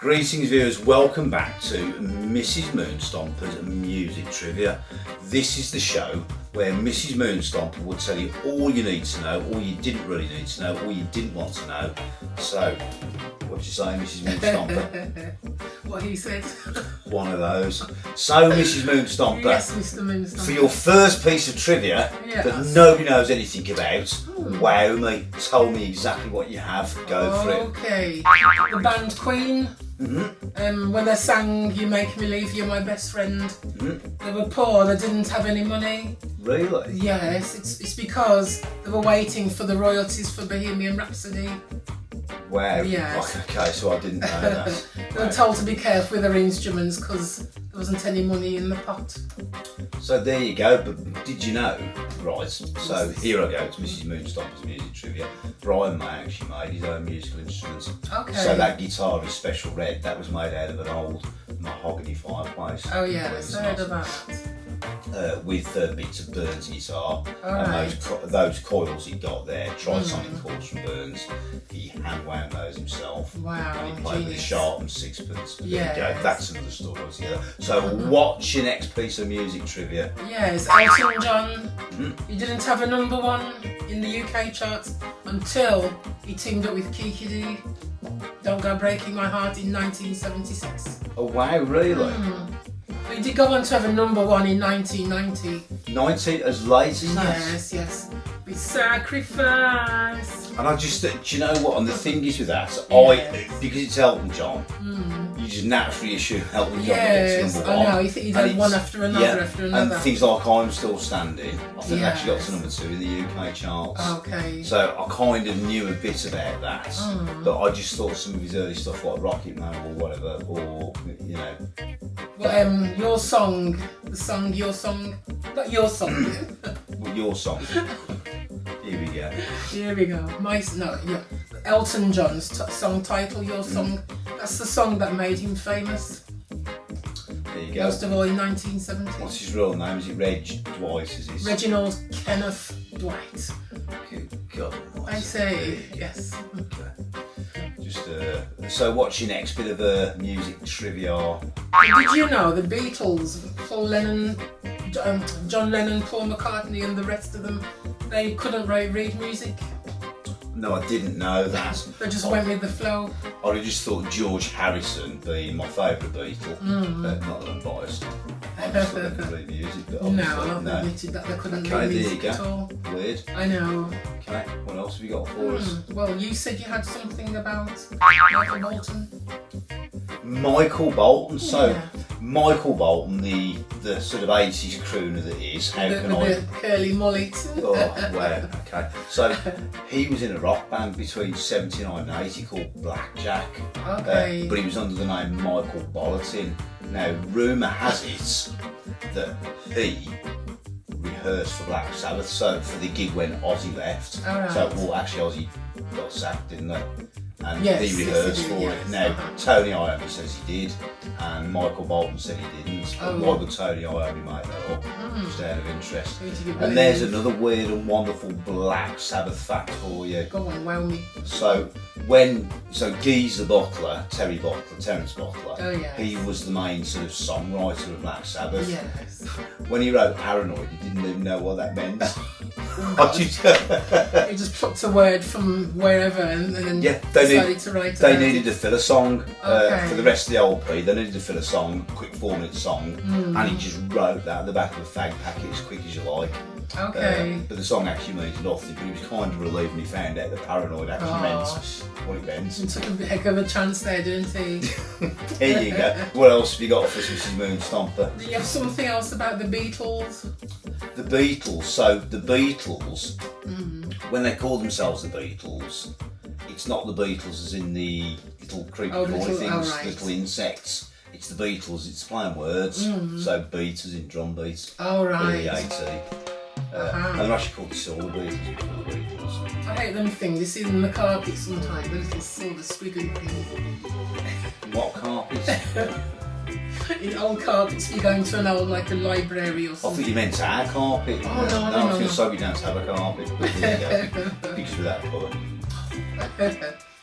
Greetings viewers, welcome back to Mrs.Moonstomper's Music Trivia. This is the show where Mrs. Moonstomper will tell you all you need to know, all you didn't really need to know, all you didn't want to know. So, what you say, Mrs. Moonstomper? What he said. One of those. So, Mrs. Moonstomper. Yes, Mr. Moonstomper. For your first piece of trivia that nobody knows anything about, wow me, tell me exactly what you have. Go for it. Okay. The band Queen. When they sang "You Make Me Leave, You're My Best Friend," they were poor. They didn't have any money. Really? Yes, it's because they were waiting for the royalties for Bohemian Rhapsody. Wow. Yes. Okay, so I didn't know that. They were told to be careful with their instruments because there wasn't any money in the pot. So there you go, but did you know? Right, so here I go, it's Mrs. Moonstomper's Music Trivia. Brian May actually made his own musical instruments. Okay. So that guitar is special red, that was made out of an old mahogany fireplace. Oh yes, I heard about that. With bits of Burns guitar, Right. and those coils he got there, trisonic coils from Burns, he hand wound those himself. Wow, And he played with a genius. sharpened sixpence. But there you go, Yes. that's another story altogether. So what's your next piece of music trivia? Yes, Elton John. He didn't have a number one in the UK charts until he teamed up with Kiki D. Don't Go Breaking My Heart in 1976. Oh wow, really? But he did go on to have a number one in 1990. 90 as late as that? Yes. With Sacrifice. And I just, do you know what? And the thing is with that, Yes. because it's Elton John, you just naturally assume Elton John Yes, gets number I one. know. He And did one it's- after another after another. And things like I'm Still Standing, I think actually got to Yes. number 2 in the UK charts. Okay. So I kind of knew a bit about that, but I just thought some of his early stuff like Rocket Man or whatever, or, you know. Well, your song, the song, your song, not your song. Your song. Here we go. Here we go. Elton John's song title, Your Song. That's the song that made him famous. There you go. Most of all in 1970. What's his real name? Is it Reg Dwight? Is his? Reginald Kenneth Dwight. Good God. I say yes. Okay. Just so what's your next bit of music trivia? Did you know the Beatles, Paul Lennon, John Lennon, Paul McCartney, and the rest of them, they couldn't read music. No, I didn't know that. They just went with the flow. I'd have just thought George Harrison being my favourite Beatle. Not that I'm biased. I just thought they could read music, but No, obviously I've admitted that they couldn't Okay, read there you music go. at all. Weird. I know. Okay, what else have you got for us? Well, you said you had something about Michael Bolton. Michael Bolton. So, Yeah. Michael Bolton, the sort of 80s crooner that is. How With can I? the curly mullet. Oh, wow, okay. So he was in a rock band between 79 and 80 called Blackjack. Okay. But he was under the name Michael Bolton. Now, rumour has it that he rehearsed for Black Sabbath, so for the gig when Ozzy left. Alright. So, well, actually, Ozzy got sacked, didn't they? And Yes, he yes, he rehearsed did, for yes. it. Now, Tony Iommi says he did, and Michael Bolton said he didn't. But why would Tony Iommi make that up? Just out of interest. Who do you And there's believe? another weird and wonderful Black Sabbath fact for you. Go on, wow me. So Geese the Butler, Terence Butler, Oh, yes. he was the main sort of songwriter of Black Sabbath. Yes. When he wrote Paranoid, he didn't even know what that meant. He just plucked a word from wherever and then decided to write it. They needed to fill a song Okay. for the rest of the LP. They needed to fill a song, a quick 4-minute song, and he just wrote that at the back of a fag packet as quick as you like. Okay. But the song actually means nothing, but he was kind of relieved when he found out that Paranoid actually meant what it meant. He took a heck of a chance there, didn't he? Here you go. What else have you got for us, Mrs. Moonstomper? Do you have something else about the Beatles? The Beatles. So the Beatles, when they call themselves the Beatles, it's not the Beatles as in the little creepy crawly things, right. little insects. It's the Beatles. It's playing words. So beat as in drum beat. Oh, right. B-A-T. And they're actually called the Silver Beatles before the Beatles. I hate them things. You see them in the carpet sometimes, the little silver squiggly things. What carpets? In old carpets, if you go into an old, like a library or I something. thought you meant our carpet. Oh, no, I was no. going to say we don't have a carpet, but there you go. Because of that pun.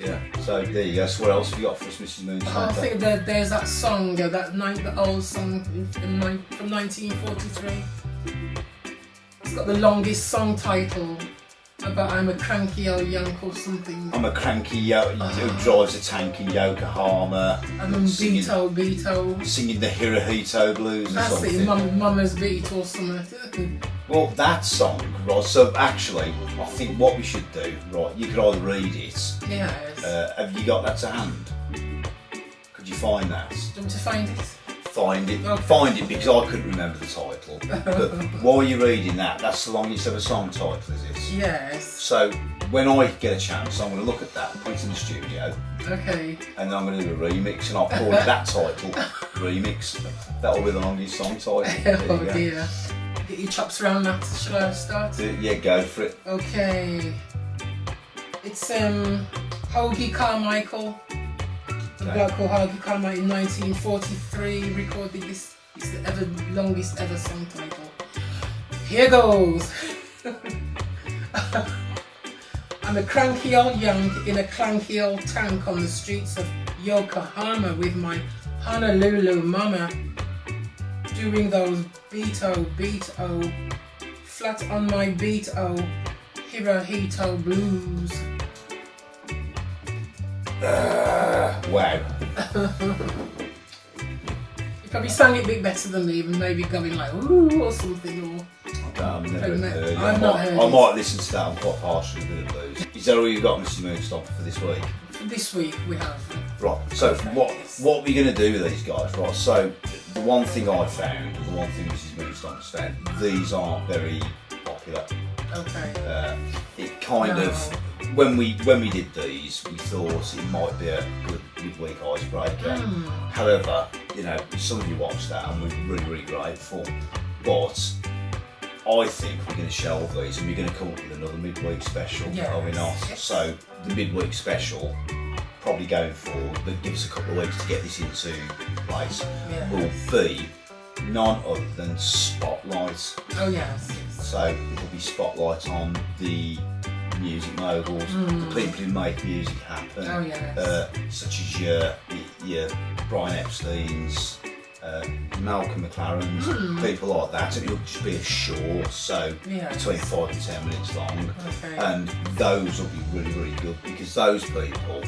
Yeah. So there you go. So what else have you got for us, Mrs. Moonstomper? I think that there's that song, the old song from 1943. It's got the longest song title about I'm a cranky old yank or something. I'm a cranky who drives a tank in Yokohama. And then Beto. Singing the Hirohito blues or That's something. it, Mama's Beat or something. Well, that song, right, so actually, I think what we should do, right, you could either read it. Yes. Have you got that to hand? Could you find that? Do you want to find it? Find it. Okay. Find it, because I couldn't remember the title. But while you're reading that, that's the longest ever song title, is it? Yes. So when I get a chance, I'm going to look at that, put it in the studio, Okay. and then I'm going to do a remix, and I'll call it that title, remix. That'll be the longest song title. Oh dear. Get your chops around that. Shall I start? Yeah, go for it. Okay. It's Hoagie Carmichael. A Okay. bloke called Hoagie Carmichael in 1943 recorded this. It's the longest ever song title. Here goes. I'm a cranky old yank in a clanky old tank on the streets of Yokohama with my Honolulu mama, doing those Beto, flat on my Beto, Hirohito blues. Wow. You probably sang it a bit better than me, even maybe going like ooh or something, or I've never heard it. I've not heard I it. might listen to that. I'm quite partial to a bit of blues. Is that all you've got, Mrs. Moonstomper, for this week? This week we have. Right, so Okay, what yes. are we going to do with these guys? Right, so the one thing I found, the one thing Mrs. Moonstomper's found, these aren't very popular. Okay. It kind of, when we did these, we thought it might be a good midweek icebreaker. However, you know, some of you watched that and we're really, really grateful. But I think we're going to shelve these and we're going to come up with another midweek special, are we not? Yes. So the midweek special, probably going forward, but give us a couple of weeks to get this into place, Yes. will be none other than Spotlight. Oh yes. So it'll be Spotlight on the music moguls, the people who make music happen, Oh yes. such as your Brian Epstein's, Malcolm McLaren's, people like that. And it'll just be a short, so Yes. between 5 and 10 minutes long, Okay. and those will be really, really good because those people,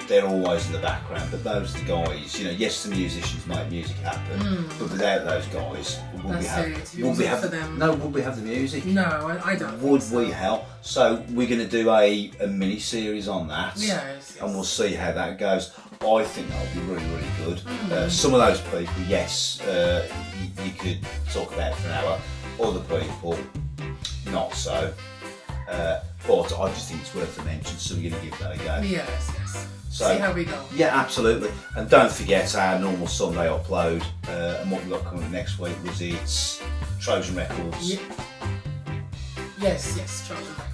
they're always in the background, but those are the guys, you know, yes, the musicians make music happen, but without those guys, would we That's have, it. would we Use it have, for them. no, would we have the music? No, I don't. Would think so. we hell? So we're going to do a mini series on that, Yes. and we'll see how that goes. I think that'll be really, really good. Some of those people, yes, you could talk about for an hour. Other people, not so. But I just think it's worth a mention, so we're going to give that a go. Yes. So, See how we go. yeah, absolutely. And don't forget our normal Sunday upload. And what we've got coming up next week was it's Trojan Records. Yes.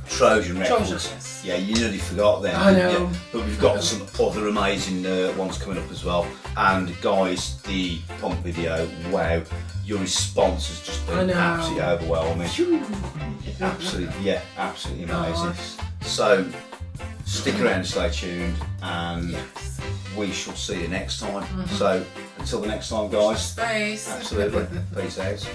Trojan Records. Trojan, yes. Yeah, you nearly forgot then. I didn't know. you? But we've got some other amazing ones coming up as well. And guys, the punk video, wow, your response has just I been know. absolutely overwhelming. Absolutely amazing. Gosh. So stick around, stay tuned, and Yes. we shall see you next time. So until the next time, guys. Space. Absolutely. Peace out.